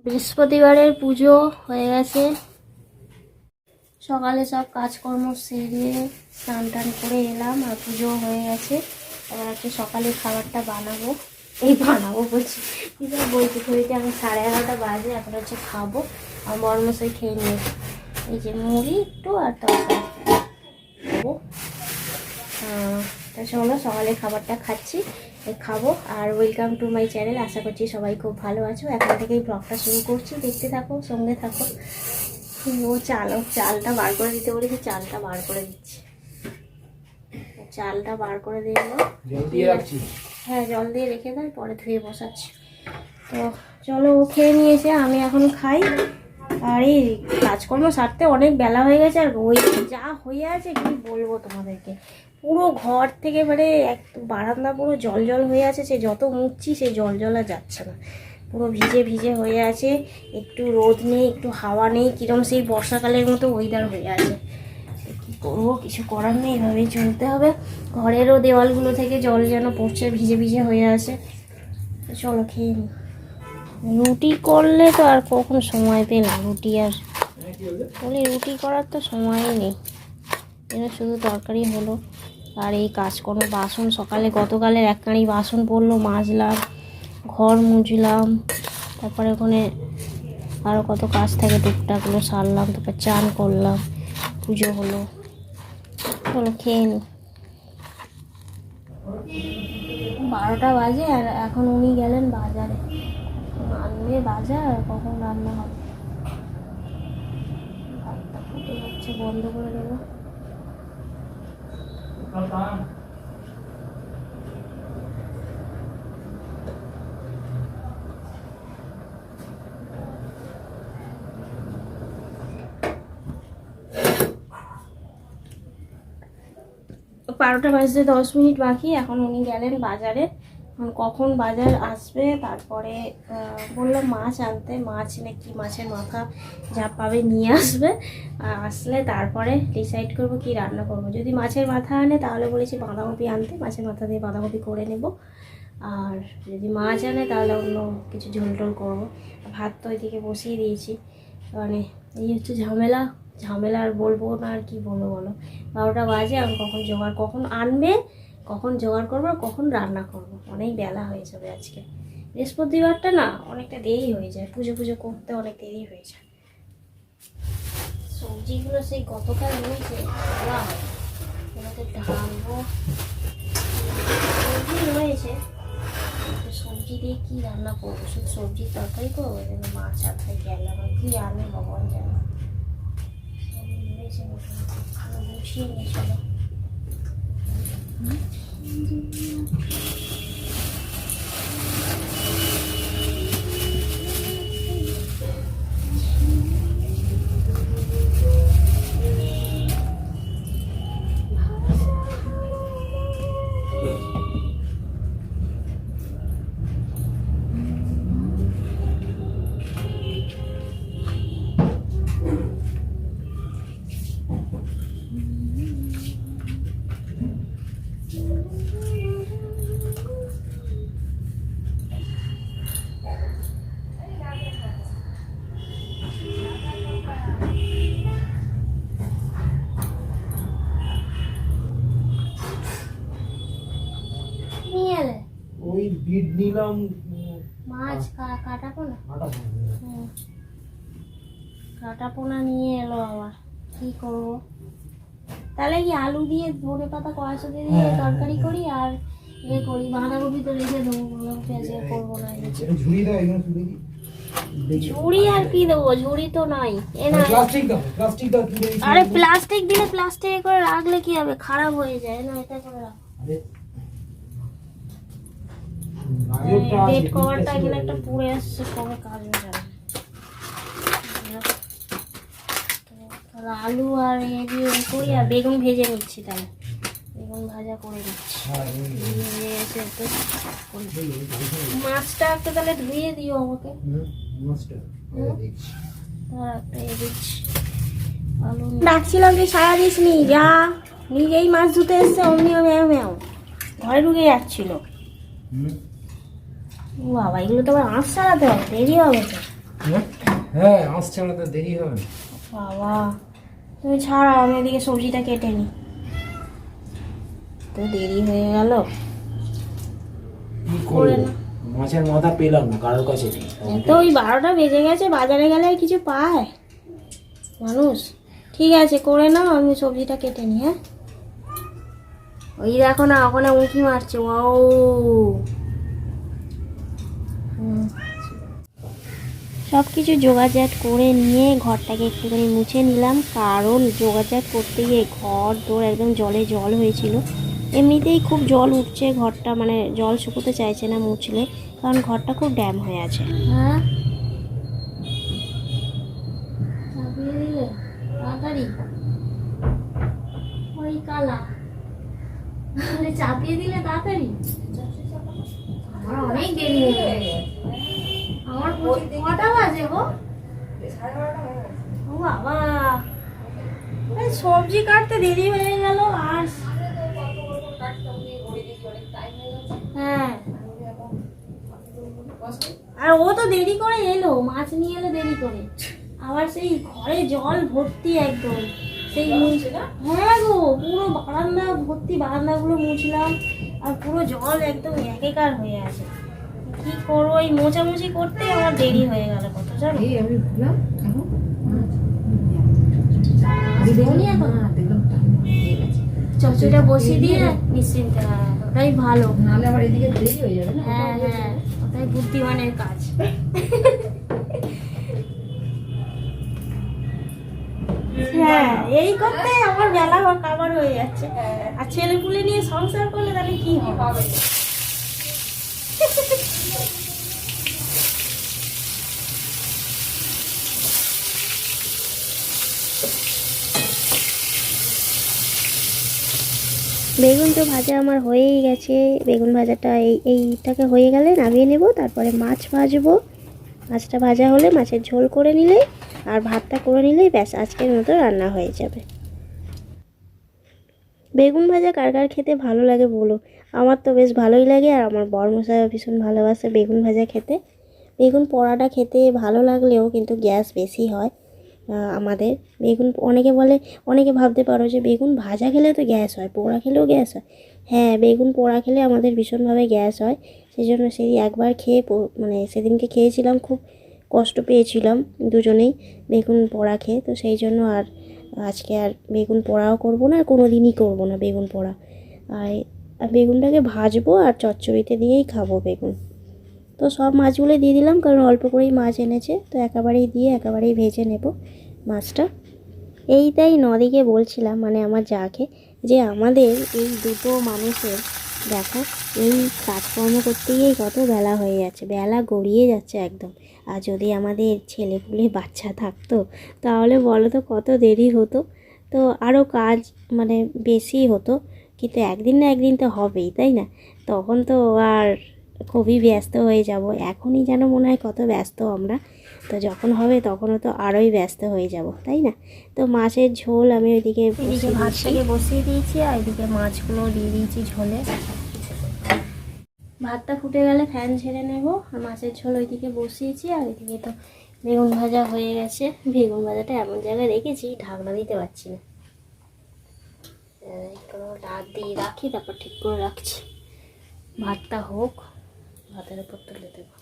বৃহস্পতিবারের পুজো হয়ে গেছে। সকালে সব কাজকর্ম সেরে স্নান টান করে এলাম আর পুজো হয়ে গেছে। এবার হচ্ছে সকালে খাবারটা বানাবো, বলছি বলতে ঘড়িতে আমি 11:30 বাজে। এখন হচ্ছে খাবো আর মরমশাই খেয়ে নিয়েছি। এই যে মুড়ি একটু আর তরকারি খাবো। তা চলো সকালে খাবারটা খাবো। আর ওয়েলকাম টু মাই চ্যানেল। আশা করছি সবাই খুব ভালো আছো। এখন থেকেই ব্লগটা শুরু করছি, দেখতে থাকো, সঙ্গে থাকো। ও চালটা বার করে দিতে বলেছি, চালটা বার করে দিচ্ছি। চালটা বার করে দিল, হ্যাঁ জল দিয়ে রেখে দেয়, পরে ধুয়ে বসাচ্ছি। তো চলো, ও খেয়ে নিয়েছে, আমি এখন খাই। আর এই কাজকর্ম সারতে অনেক বেলা হয়ে গেছে। আর ওই যা হয়ে আছে কি বলবো তোমাদেরকে, পুরো ঘর থেকে মানে এক বারান্দা পুরো জল জল হয়ে আছে। সে যত মুছছি সে জল জল আর যাচ্ছে না, পুরো ভিজে ভিজে হয়ে আছে। একটু রোদ নেই, একটু হাওয়া নেই, কিরম সেই বর্ষাকালের মতো ওয়েদার হয়ে আছে। কী করবো, কিছু করার নেই, এভাবেই চলতে হবে। ঘরেরও দেওয়ালগুলো থেকে জল যেন পড়ছে, ভিজে ভিজে হয়ে আছে। চলো খেয়ে নিই। রুটি করলে তো আর কখন সময় পেলাম, রুটি করার তো সময়ই নেই, শুধু তরকারি হলো। আর এই কাজকর্ম, বাসন সকালে গতকালের একখানি বাসন পড়লো, মাজলাম, ঘর মুছলাম, তারপরে ওখানে আরও কত কাজ থাকে টুকটাকগুলো সারলাম, তারপর চান করলাম, পুজো হলো। চলো খেয়ে নি। 12টা বাজে আর এখন উনি গেলেন বাজারে, আনবে বাজার, কখন রান্না হবে। ভাতটা ফুটে যাচ্ছে, বন্ধ করে দেবো। বারোটা বাজতে 10 মিনিট বাকি, এখন উনি গেলেন বাজারে। কখন বাজার আসবে, তারপরে বললাম মাছ আনতে, মাছ নাকি মাছের মাথা যা পাবে নিয়ে আসবে। আসলে তারপরে ডিসাইড করব কি রান্না করব। যদি মাছের মাথা আনে তাহলে বলেছি বাঁধাকপি আনতে, মাছের মাথা দিয়ে বাঁধাকপি করে নেব। আর যদি মাছ আনে তাহলে অন্য কিছু ঝোল টোল করবো। ভাত তো ওইদিকে বসিয়ে দিয়েছি। মানে এই হচ্ছে ঝামেলা আর বলবো না, আর কি বলবো বলো। 12টা বাজে, আমি কখন আনবে, কখন জোগাড় করবো, কখন রান্না করবো, অনেক বেলা হয়ে যাবে আজকে। বৃহস্পতিবারটা না অনেকটা দেরি হয়ে যায়, পুজো করতে অনেক দেরি হয়ে যায়। সবজিগুলো সেই গতকাল রয়েছে, ওগুলোতে ঢালবো। সবজি রয়েছে, সবজি দিয়ে কি রান্না করবো, শুধু সবজির তরকারি করবো, মাছ আর খাই গেলাম, কি আনে ভগবান জানে। গুছিয়ে নিয়ে চলো। ওই বিট নিলাম, মাছ কাটা পোনা নিয়ে এলো আবার, কি করবো। তাহলে কি আলু দিয়ে ধনে পাতা কড়াইশুঁটি দিয়ে তরকারি করি, আর করি বাঁধাকপি তো রেখে দেবো, বাঁধাকপি আজকে করবো না। ঝুড়ি আর কি দেবো, ঝুড়ি তো নাই। আরে প্লাস্টিক দিলে প্লাস্টিকে করে রাখলে কি হবে, খারাপ হয়ে যায় না, এটা করে রাখ। বেড কভারটা এখানে একটা পুড়ে আসছে, কবে কাজ হয়ে যাবে। আলু আর দিয়ে করি, আর বেগুন ভেজে নিচ্ছি। তাহলে বেগুন ভাজা করে নিচ্ছি। মাছটা একটা তাহলে ধুয়ে দিও আমাকে। ডাকছিলাম যে সারা দিস নি, যা নিজেই মাছ ধুতে এসছে, অমনি ঘরে ঢুকে যাচ্ছিল। বাবা, এগুলো তো আবার আঁশ ছাড়াতে হবে, দেরি হবে তো। হ্যাঁ আসছে, না তো দেরি হবে। বাবা তুমি ছাড়া, আমি এদিকে সবজিটা কেটে নি। তো দেরি হয়ে গেল। কি করে করবো, না। মাছের মাথা পেলাম না, কারোর কাছে নেই। তো ওই 12টা বেজে গেছে, বাজারে গেলে আর কিছু পায় মানুষ? ঠিক আছে করে নাও, আমি সবজিটা কেটে নি। হ্যাঁ ওই দেখো না, ওখানে উঁকি মারছে। ও সব কিছু জোগাড়জাট করে নিয়ে ঘরটাকে একটুখানি মুছে নিলাম, কারণ জোগাড়জাট করতে গিয়ে ঘর দৌড় একদম জলে জল হয়েছিল। এমনিতেই খুব জল উঠছে ঘরটা, মানে জল শুকোতে চাইছে না মুছলে, কারণ ঘরটা খুব ড্যাম হয়ে আছে। হ্যাঁ চাপিয়ে দিলে তাড়াতাড়ি, ওই কালা চাপিয়ে দিলে তাড়াতাড়ি। আমার অনেক দেরি হয়ে গেছে। আমার কটা বাজে গো? ও বাবা, এই সবজি কাটতে দেরি হয়ে গেল। আর হ্যাঁ, আর ও তো দেরি করে এলো, মাছ নিয়ে এলো দেরি করে। আবার সেই ঘরে জল ভর্তি একদম, সেই হ্যাঁ গো, পুরো বারান্দা ভর্তি, বারান্দাগুলো মুছলাম আর পুরো জল একদম একাকার হয়ে আছে। কি করবো, এই মোছামুছি করতে আমার দেরি হয়ে গেল কত, জানো? আমি ভুললাম চচড়িটা বসিয়ে দিয়ে নিশ্চিন্তে, হ্যাঁ ওটাই ভালো, নাহলে আবার এদিকে দেরি হয়ে যাবে না। হ্যাঁ হ্যাঁ ওটাই বুদ্ধিমানের কাজ। হ্যাঁ এই করতে আমার বেলা কাবার হয়ে যাচ্ছে। আর ছেলে পুলে নিয়ে সংসার করলে তাহলে কি হবে? বেগুন তো ভাজা আমার হয়েই গেছে। বেগুন ভাজাটা এইটাকে হয়ে গেলে নামিয়ে নেব, তারপরে মাছ ভাজবো। মাছটা ভাজা হলে মাছের ঝোল করে নিলে আর ভাতটা করে নিলেই ব্যাস, আজকের মতো রান্না হয়ে যাবে। বেগুন ভাজা কার কার খেতে ভালো লাগে বলো? আমার তো বেশ ভালোই লাগে, আর আমার বরমশাইও ভীষণ ভালোবাসে বেগুন ভাজা খেতে। বেগুন পোড়াটা খেতে ভালো লাগলেও কিন্তু গ্যাস বেশি হয় আমাদের। বেগুন অনেকে বলে, অনেকে ভাবতে পারো যে বেগুন ভাজা খেলে তো গ্যাস হয়, পোড়া খেলেও গ্যাস হয়। হ্যাঁ, বেগুন পোড়া খেলে আমাদের ভীষণভাবে গ্যাস হয়। সেই জন্য সেই একবার খেয়ে মানে সেদিনকে খেয়েছিলাম, খুব কষ্ট পেয়েছিলাম দুজনেই বেগুন পোড়া খেয়ে। তো সেই জন্য আর আজকে আর বেগুন পোড়াও করবো না, আর কোনো দিনই করবো না বেগুন পোড়া। আর বেগুনটাকে ভাজবো আর চচ্চড়িতে দিয়েই খাবো বেগুন। তো সব মাছগুলো দিয়ে দিলাম, কারণ অল্প করেই মাছ এনেছে, তো একেবারেই দিয়ে একেবারেই ভেজে নেব মাছটা। এইটাই নদীকে বলছিলাম, মানে আমার যাকে, যে আমাদের এই দুটো মানুষের দেখো এই কাজকর্ম করতে গিয়েই কত বেলা হয়ে যাচ্ছে, বেলা গড়িয়ে যাচ্ছে একদম। আর যদি আমাদের ছেলেপুলে বাচ্চা থাকতো তাহলে বলো তো কত দেরি হতো, তো আরও কাজ মানে বেশি হতো। কিন্তু একদিন না একদিন তো হবেই, তাই না? তখন তো আর খুবই ব্যস্ত হয়ে যাব। এখনই যেন মনে হয় কত ব্যস্ত আমরা, তো যখন হবে তখনও তো আরোই ব্যস্ত হয়ে যাব, তাই না? তো মাছের ঝোল আমি ওইদিকে ভাতটাকে বসিয়ে দিয়েছি, আর এদিকে মাছগুলো দিয়ে দিয়েছি ঝোলে। ভাতটা ফুটে গেলে ফ্যান ঝেড়ে নেব, আর মাছের ঝোল ওইদিকে বসিয়েছি। আর ওইদিকে তো বেগুন ভাজা হয়ে গেছে। বেগুন ভাজাটা এমন জায়গায় রেখেছি ঢাকনা দিতে পারছি না, কোনো ডাক দিয়ে রাখি, তারপর ঠিক করে রাখছি। ভাতটা হোক, ভাতের উপর তুলে দেবো।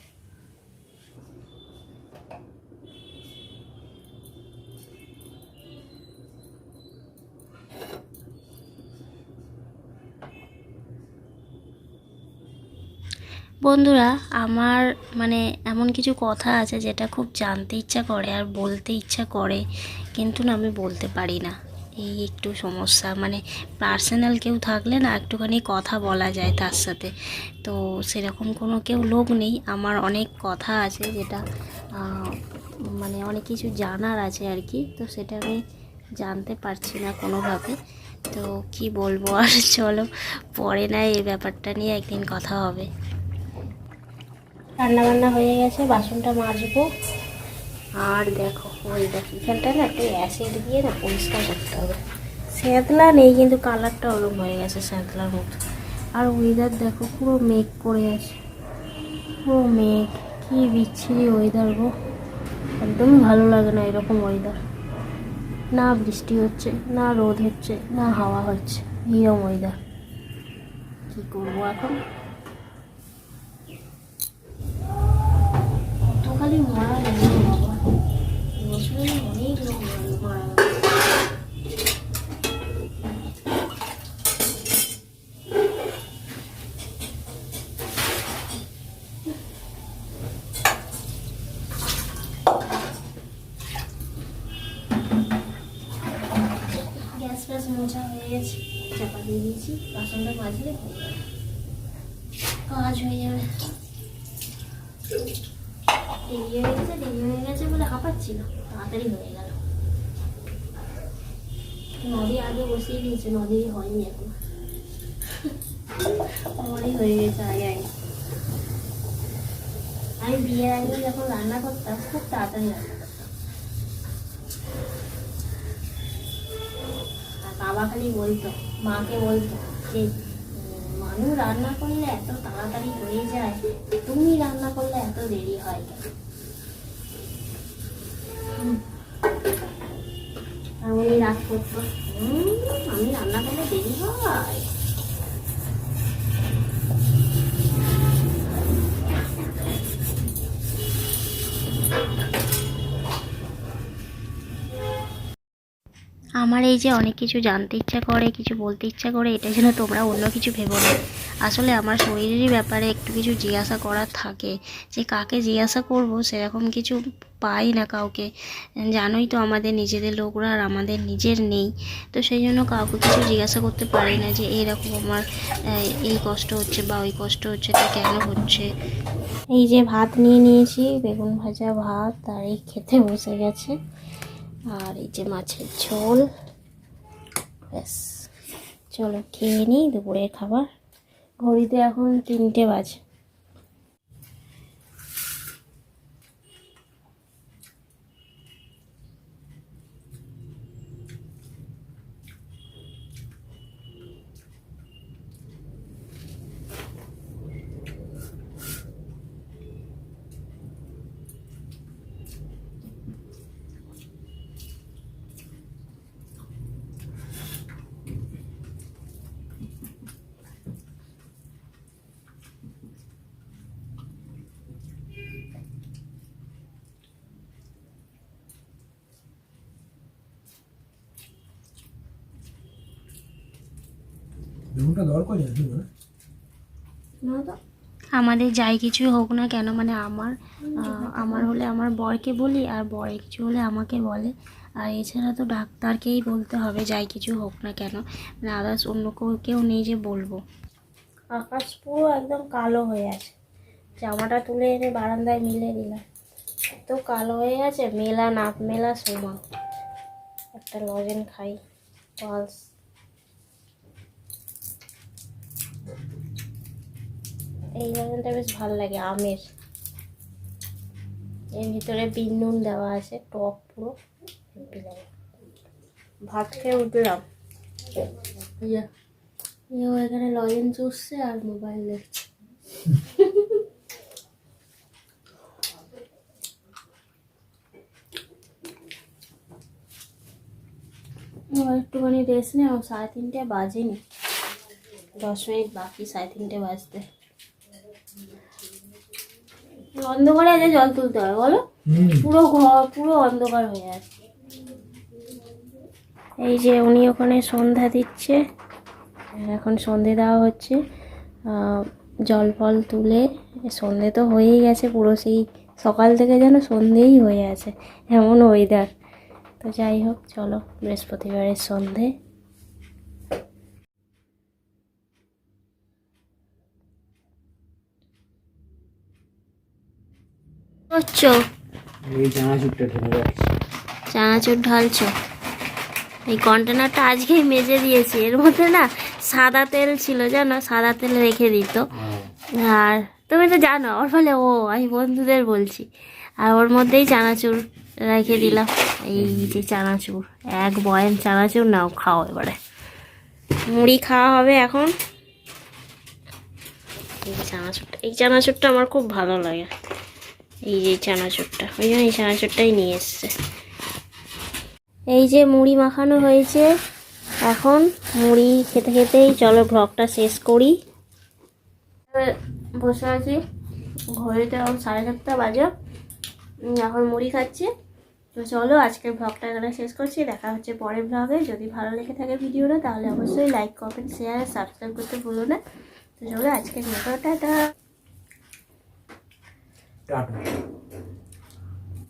বন্ধুরা, আমার মানে এমন কিছু কথা আছে যেটা খুব জানতে ইচ্ছা করে আর বলতে ইচ্ছা করে, কিন্তু না আমি বলতে পারি না। এই একটু সমস্যা, মানে পার্সোনাল কেউ থাকলে না একটুখানি কথা বলা যায় তার সাথে, তো সেরকম কোনো কেউ লোক নেই। আমার অনেক কথা আছে যেটা মানে অনেক কিছু জানার আছে আর কি, তো সেটা আমি জানতে পারছি না কোনোভাবে। তো কি বলবো আর, চলো পরে না এই ব্যাপারটা নিয়ে একদিন কথা হবে। রান্নাবান্না হয়ে গেছে, বাসনটা মাজবো। আর দেখো ওই দেখো এখানটা না একটু অ্যাসিড দিয়ে না পরিষ্কার করতে হবে। স্যাঁতলা নেই কিন্তু কালারটা ওরকম হয়ে গেছে স্যাঁতলার মতো। আর ওয়েদার দেখো পুরো মেঘ করে আছে, পুরো মেঘ, কি বিচ্ছিরি ওয়েদার গো। একদমই ভালো লাগে না এরকম ওয়েদার। না বৃষ্টি হচ্ছে, না রোদ হচ্ছে, না হাওয়া হচ্ছে, এরকম ওয়েদার। কী করবো এখন? কত খালি মরা লাগে বাবা, বছরে অনেক লোক মারা গেছে। গ্যাস ফ্যাস মোছা হয়ে গেছে, চাপা দিয়ে দিয়েছি, বাসনটা মাজলে হয়ে যাবে, কাজ হয়ে যাবে। দেরি হয়ে গেছে বলে হাঁপাচ্ছি না, তাড়াতাড়ি হয়ে গেল। নদী আগে বসিয়ে দিয়েছে, নদী হয়নি এখন, আমারই হয়ে গেছে আগে আগে। আমি বিয়ের আগে যখন রান্না করতাম খুব তাড়াতাড়ি রান্না করতাম, আর বাবা খালি বলতো, মাকে বলতো যে মানু রান্না করলে এত তাড়াতাড়ি হয়ে যায়, তুমি রান্না করলে এত দেরি হয় কেন? আর উনি রাগ করতো, আমি রান্না করলে দেরি হয়। আমার এই যে অনেক কিছু জানতে ইচ্ছা করে, কিছু বলতে ইচ্ছা করে, এটা যেন তোমরা অন্য কিছু ভেবো না। আসলে আমার শরীরেরই ব্যাপারে একটু কিছু জিজ্ঞাসা করার থাকে, যে কাকে জিজ্ঞাসা করব সেরকম কিছু পাই না কাউকে। জানোই তো আমাদের নিজেদের লোকরা আর আমাদের নিজের নেই, তো সেই জন্য কাউকে কিছু জিজ্ঞাসা করতে পারি না যে এইরকম আমার এই কষ্ট হচ্ছে বা ওই কষ্ট হচ্ছে, এটা কেন হচ্ছে। এই যে ভাত নিয়ে নিয়েছি, বেগুন ভাজা ভাত, আর এই খেতে বসে গেছে। আর এই যে মাছের ঝোল, ব্যাস। চলো খেয়ে নিই দুপুরের খাবার। ঘড়িতে এখন 3টে বাজে। বেগুনটা দর করে যাচ্ছে না তো আমাদের যাই কিছুই হোক না কেন, মানে আমার হলে আমার বরকে বলি, আর বরের কিছু হলে আমাকে বলে। আর এছাড়া তো ডাক্তারকেই বলতে হবে যাই কিছু হোক না কেন, মানে আদার্স অন্য কেউ নেই যে বলবো। আকাশ পুরো একদম কালো হয়ে আছে, জামাটা তুলে এনে বারান্দায় মিলে দিলাম, তো কালো হয়ে গেছে, মেলা নাক মেলা সমান। একটা লজেন খাই, পালস। এই লজেনটা বেশ ভালো লাগে, আমের, এর ভিতরে বিন নুন দেওয়া আছে, টক পুরো হেব্বি লাগে। ভাত খেয়ে উঠলাম, এখানে লজেন চুষছে আর মোবাইল দেখছে। একটুখানি রেস্ট নেই, 3:30 বাজেনি, 10 মিনিট বাকি 3:30 বাজতে। অন্ধকারে আজ জল তুলতে হয় বলো, পুরো ঘর পুরো অন্ধকার হয়ে আছে। এই যে উনি ওখানে সন্ধ্যা দিচ্ছে, এখন সন্ধে দেওয়া হচ্ছে, জল ফল তুলে। সন্ধে তো হয়েই গেছে পুরো, সেই সকাল থেকে যেন সন্ধেই হয়ে আছে, এমন ওয়েদার। তো যাই হোক, চলো বৃহস্পতিবারের সন্ধে। করছো এই চানাচুরটা ঢেলে রাখছি। চানাচুর ঢালছো? এই কন্টেনারটা আজকেই মেজে দিয়েছি, এর মধ্যে না সাদা তেল ছিল জানো, সাদা তেল রেখে দিত। আর তুমি তো জানো, ওর ফলে আমি বন্ধুদের বলছি, আর ওর মধ্যেই চানাচুর রেখে দিলাম। এই যে চানাচুর, এক বয়াম চানাচুর নাও, খাও এবারে। মুড়ি খাওয়া হবে এখন। এই চানাচুরটা আমার খুব ভালো লাগে। এই যে চানাচুরটা, ওই জন্য এই চানাচুরটাই নিয়ে এসছে। এই যে মুড়ি মাখানো হয়েছে, এখন মুড়ি খেতে খেতেই চলো ব্লগটা শেষ করি। বসে আছি, ঘড়িতে 7:30 বাজে, এখন মুড়ি খাচ্ছি। তো চলো আজকের ব্লগটা এখানে শেষ করছি, দেখা হচ্ছে পরের ব্লগে। যদি ভালো লেগে থাকে ভিডিওটা তাহলে অবশ্যই লাইক, কমেন্ট, শেয়ার আর সাবস্ক্রাইব করতে ভুলো না। তো চলো আজকের মতো টাটা। টাটা।